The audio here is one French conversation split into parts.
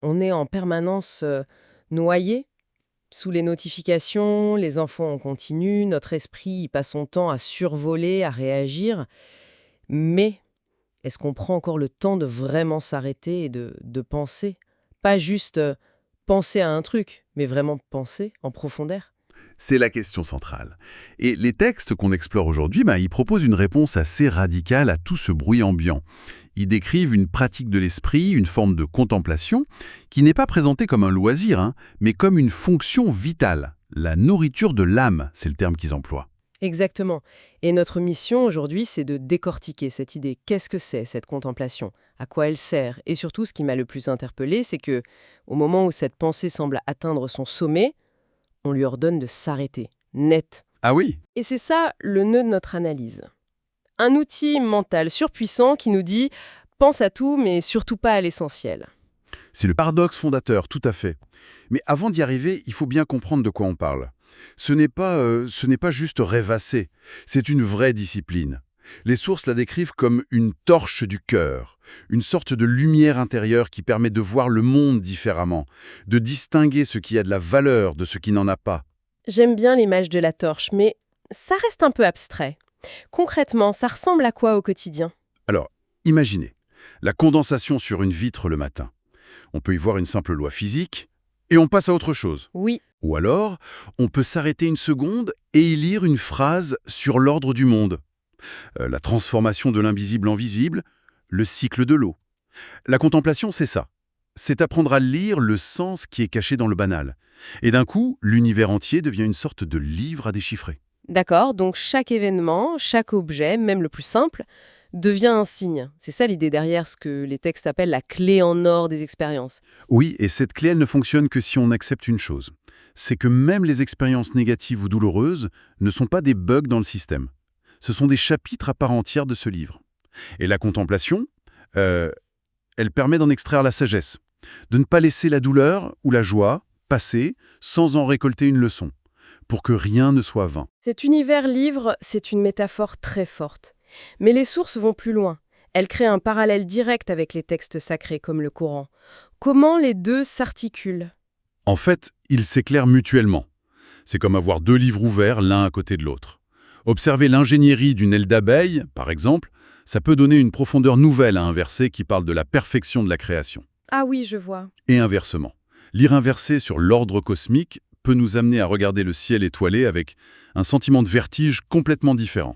On est en permanence noyé sous les notifications, les enfants en continu, notre esprit il passe son temps à survoler, à réagir. Mais est-ce qu'on prend encore le temps de vraiment s'arrêter et de penser? Pas juste penser à un truc, mais vraiment penser en profondeur? C'est la question centrale. Et les textes qu'on explore aujourd'hui, ils proposent une réponse assez radicale à tout ce bruit ambiant. Ils décrivent une pratique de l'esprit, une forme de contemplation, qui n'est pas présentée comme un loisir, mais comme une fonction vitale. La nourriture de l'âme, c'est le terme qu'ils emploient. Exactement. Et notre mission aujourd'hui, c'est de décortiquer cette idée. Qu'est-ce que c'est cette contemplation? À quoi elle sert? Et surtout, ce qui m'a le plus interpellé, c'est que, au moment où cette pensée semble atteindre son sommet, on lui ordonne de s'arrêter, net. Ah oui. Et c'est ça le nœud de notre analyse. Un outil mental surpuissant qui nous dit pense à tout, mais surtout pas à l'essentiel. C'est le paradoxe fondateur, tout à fait. Mais avant d'y arriver, il faut bien comprendre de quoi on parle. Ce n'est pas juste rêvasser, c'est une vraie discipline. Les sources la décrivent comme une torche du cœur, une sorte de lumière intérieure qui permet de voir le monde différemment, de distinguer ce qui a de la valeur de ce qui n'en a pas. J'aime bien l'image de la torche, mais ça reste un peu abstrait. Concrètement, ça ressemble à quoi au quotidien? Alors, imaginez, la condensation sur une vitre le matin. On peut y voir une simple loi physique, et on passe à autre chose. Oui, Ou alors, on peut s'arrêter une seconde et y lire une phrase sur l'ordre du monde. La transformation de l'invisible en visible, le cycle de l'eau. La contemplation, c'est ça. C'est apprendre à lire le sens qui est caché dans le banal. Et d'un coup, l'univers entier devient une sorte de livre à déchiffrer. d'accord, donc chaque événement, chaque objet, même le plus simple, devient un signe. C'est ça l'idée derrière ce que les textes appellent la clé en or des expériences. Oui, et cette clé, elle ne fonctionne que si on accepte une chose. C'est que même les expériences négatives ou douloureuses ne sont pas des bugs dans le système. Ce sont des chapitres à part entière de ce livre. Et la contemplation, euh, elle permet d'en extraire la sagesse, de ne pas laisser la douleur ou la joie passer sans en récolter une leçon, pour que rien ne soit vain. Cet univers livre, c'est une métaphore très forte. Mais les sources vont plus loin. Elles créent un parallèle direct avec les textes sacrés comme le Coran. Comment les deux s'articulent? En fait, ils s'éclairent mutuellement. C'est comme avoir deux livres ouverts l'un à côté de l'autre. Observer l'ingénierie d'une aile d'abeille, par exemple, ça peut donner une profondeur nouvelle à un verset qui parle de la perfection de la création. Ah oui, je vois. Et inversement, lire un verset sur l'ordre cosmique peut nous amener à regarder le ciel étoilé avec un sentiment de vertige complètement différent.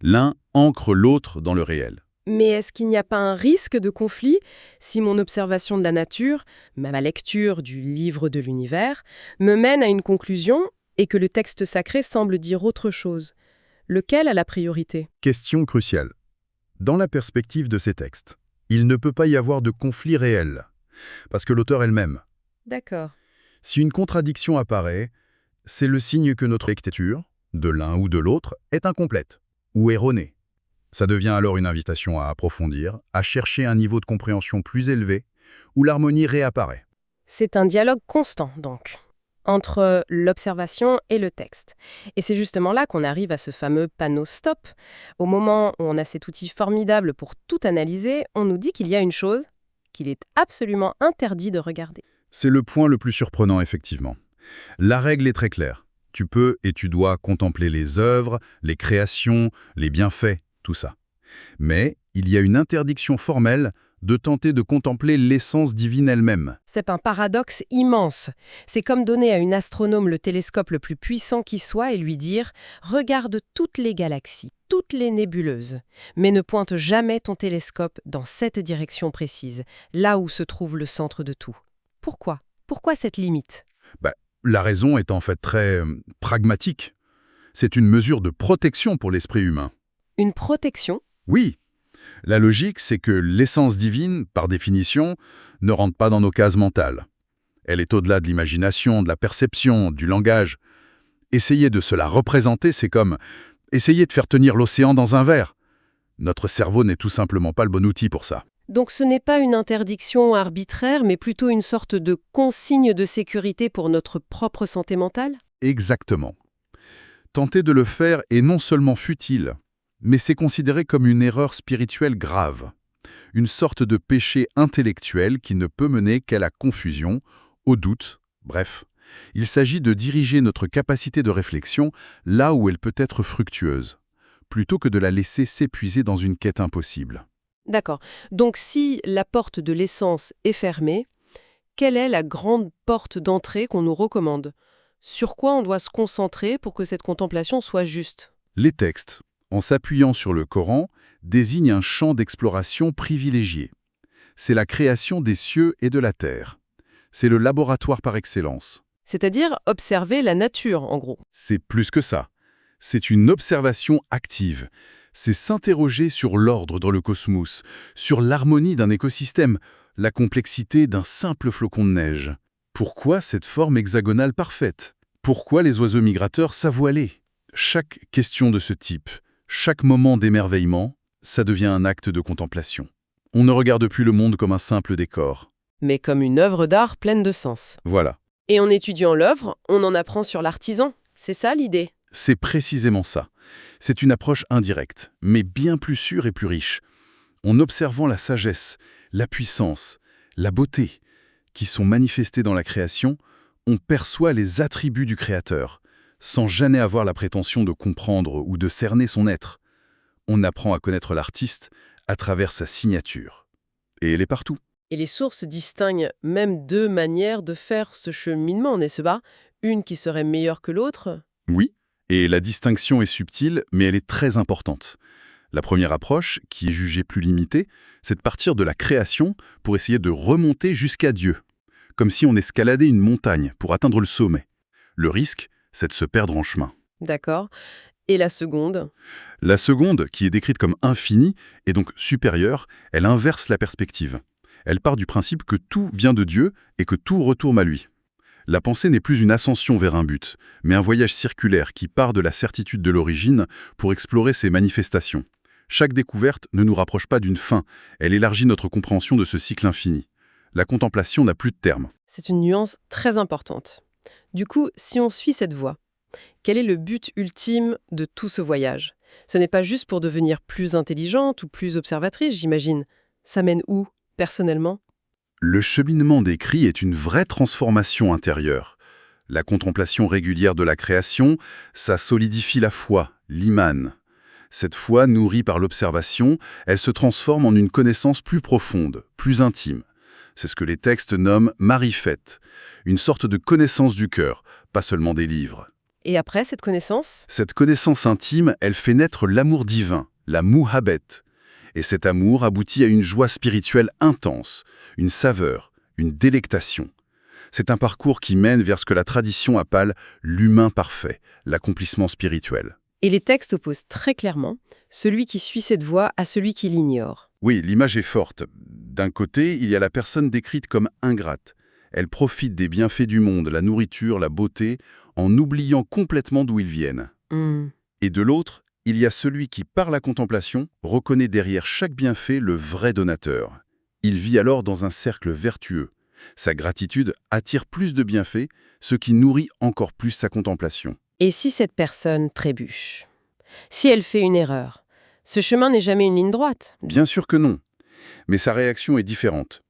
L'un ancre l'autre dans le réel. Mais est-ce qu'il n'y a pas un risque de conflit si mon observation de la nature, ma lecture du livre de l'univers, me mène à une conclusion et que le texte sacré semble dire autre chose? Lequel a la priorité? Question cruciale. Dans la perspective de ces textes, il ne peut pas y avoir de conflit réel, parce que l'auteur elle-même. D'accord. Si une contradiction apparaît, c'est le signe que notre lecture, de l'un ou de l'autre, est incomplète ou erronée. Ça devient alors une invitation à approfondir, à chercher un niveau de compréhension plus élevé, où l'harmonie réapparaît. C'est un dialogue constant, donc, entre l'observation et le texte. Et c'est justement là qu'on arrive à ce fameux panneau stop. Au moment où on a cet outil formidable pour tout analyser, on nous dit qu'il y a une chose qu'il est absolument interdit de regarder. C'est le point le plus surprenant, effectivement. La règle est très claire. Tu peux et tu dois contempler les œuvres, les créations, les bienfaits, tout ça. Mais il y a une interdiction formelle de tenter de contempler l'essence divine elle-même. C'est un paradoxe immense. C'est comme donner à une astronome le télescope le plus puissant qui soit et lui dire « Regarde toutes les galaxies, toutes les nébuleuses, mais ne pointe jamais ton télescope dans cette direction précise, là où se trouve le centre de tout. » Pourquoi? Pourquoi cette limite? La raison est en fait très pragmatique. C'est une mesure de protection pour l'esprit humain. Une protection? Oui, la logique, c'est que l'essence divine, par définition, ne rentre pas dans nos cases mentales. Elle est au-delà de l'imagination, de la perception, du langage. Essayer de se la représenter, c'est comme essayer de faire tenir l'océan dans un verre. Notre cerveau n'est tout simplement pas le bon outil pour ça. Donc ce n'est pas une interdiction arbitraire, mais plutôt une sorte de consigne de sécurité pour notre propre santé mentale? Exactement. Tenter de le faire est non seulement futile, mais c'est considéré comme une erreur spirituelle grave. une sorte de péché intellectuel qui ne peut mener qu'à la confusion, au doute, bref. Il s'agit de diriger notre capacité de réflexion là où elle peut être fructueuse, plutôt que de la laisser s'épuiser dans une quête impossible. D'accord. Donc si la porte de l'essence est fermée, quelle est la grande porte d'entrée qu'on nous recommande? Sur quoi on doit se concentrer pour que cette contemplation soit juste? Les textes, en s'appuyant sur le Coran, désignent un champ d'exploration privilégié. C'est la création des cieux et de la terre. C'est le laboratoire par excellence. C'est-à-dire observer la nature, en gros. C'est plus que ça. C'est une observation active. C'est s'interroger sur l'ordre dans le cosmos, sur l'harmonie d'un écosystème, la complexité d'un simple flocon de neige. Pourquoi cette forme hexagonale parfaite? Pourquoi les oiseaux migrateurs savent où aller? Chaque question de ce type, chaque moment d'émerveillement, ça devient un acte de contemplation. On ne regarde plus le monde comme un simple décor. Mais comme une œuvre d'art pleine de sens. Voilà. Et en étudiant l'œuvre, on en apprend sur l'artisan. C'est ça l'idée? C'est précisément ça. C'est une approche indirecte, mais bien plus sûre et plus riche. En observant la sagesse, la puissance, la beauté qui sont manifestées dans la création, on perçoit les attributs du créateur, sans jamais avoir la prétention de comprendre ou de cerner son être. On apprend à connaître l'artiste à travers sa signature. Et elle est partout. Et les sources distinguent même deux manières de faire ce cheminement, n'est-ce pas? Une qui serait meilleure que l'autre? Oui, et la distinction est subtile, mais elle est très importante. La première approche, qui est jugée plus limitée, c'est de partir de la création pour essayer de remonter jusqu'à Dieu, comme si on escaladait une montagne pour atteindre le sommet. Le risque, c'est de se perdre en chemin. D'accord. Et la seconde? La seconde, qui est décrite comme infinie, et donc supérieure, elle inverse la perspective. Elle part du principe que tout vient de Dieu et que tout retourne à lui. La pensée n'est plus une ascension vers un but, mais un voyage circulaire qui part de la certitude de l'origine pour explorer ses manifestations. Chaque découverte ne nous rapproche pas d'une fin, elle élargit notre compréhension de ce cycle infini. La contemplation n'a plus de terme. C'est une nuance très importante. Du coup, si on suit cette voie, quel est le but ultime de tout ce voyage? Ce n'est pas juste pour devenir plus intelligente ou plus observatrice, j'imagine. Ça mène où, personnellement? Le cheminement décrit est une vraie transformation intérieure. La contemplation régulière de la création, ça solidifie la foi, l'iman. Cette foi, nourrie par l'observation, elle se transforme en une connaissance plus profonde, plus intime. C'est ce que les textes nomment marifet, une sorte de connaissance du cœur, pas seulement des livres. Et après cette connaissance? Cette connaissance intime, elle fait naître l'amour divin, la muhabbet. Et cet amour aboutit à une joie spirituelle intense, une saveur, une délectation. C'est un parcours qui mène vers ce que la tradition appelle l'humain parfait, l'accomplissement spirituel. Et les textes opposent très clairement celui qui suit cette voie à celui qui l'ignore. Oui, l'image est forte. D'un côté, il y a la personne décrite comme ingrate. Elle profite des bienfaits du monde, la nourriture, la beauté, en oubliant complètement d'où ils viennent. Et de l'autre, il y a celui qui, par la contemplation, reconnaît derrière chaque bienfait le vrai donateur. Il vit alors dans un cercle vertueux. Sa gratitude attire plus de bienfaits, ce qui nourrit encore plus sa contemplation. Et si cette personne trébuche? Si elle fait une erreur? Ce chemin n'est jamais une ligne droite. Bien sûr que non, mais sa réaction est différente.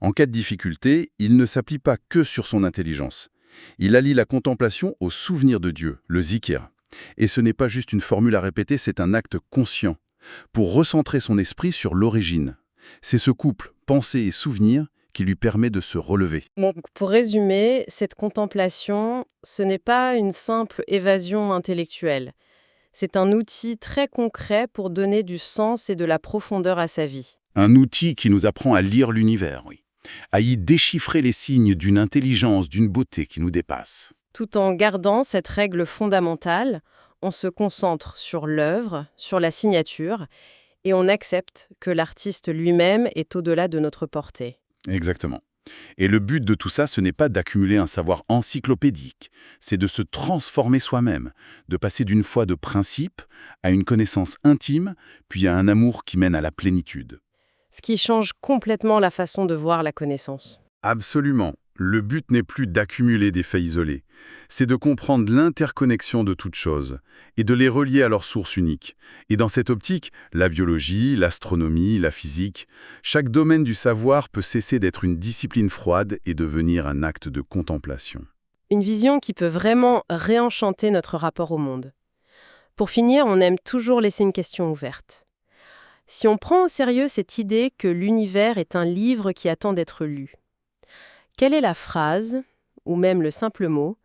En cas de difficulté, il ne s'appuie pas que sur son intelligence. Il allie la contemplation au souvenir de Dieu, le zikr. Et ce n'est pas juste une formule à répéter, c'est un acte conscient, pour recentrer son esprit sur l'origine. C'est ce couple, pensée et souvenir, qui lui permet de se relever. Donc, pour résumer, cette contemplation, ce n'est pas une simple évasion intellectuelle. C'est un outil très concret pour donner du sens et de la profondeur à sa vie. Un outil qui nous apprend à lire l'univers, oui. À y déchiffrer les signes d'une intelligence, d'une beauté qui nous dépasse. Tout en gardant cette règle fondamentale, on se concentre sur l'œuvre, sur la signature, et on accepte que l'artiste lui-même est au-delà de notre portée. Exactement. Et le but de tout ça, ce n'est pas d'accumuler un savoir encyclopédique, c'est de se transformer soi-même, de passer d'une foi de principe à une connaissance intime, puis à un amour qui mène à la plénitude. Ce qui change complètement la façon de voir la connaissance. Absolument. le but n'est plus d'accumuler des faits isolés, c'est de comprendre l'interconnexion de toutes choses et de les relier à leur source unique. Et dans cette optique, la biologie, l'astronomie, la physique, chaque domaine du savoir peut cesser d'être une discipline froide et devenir un acte de contemplation. Une vision qui peut vraiment réenchanter notre rapport au monde. Pour finir, on aime toujours laisser une question ouverte. Si on prend au sérieux cette idée que l'univers est un livre qui attend d'être lu, quelle est la phrase, ou même le simple mot,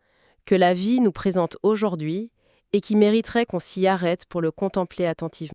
que la vie nous présente aujourd'hui et qui mériterait qu'on s'y arrête pour le contempler attentivement ?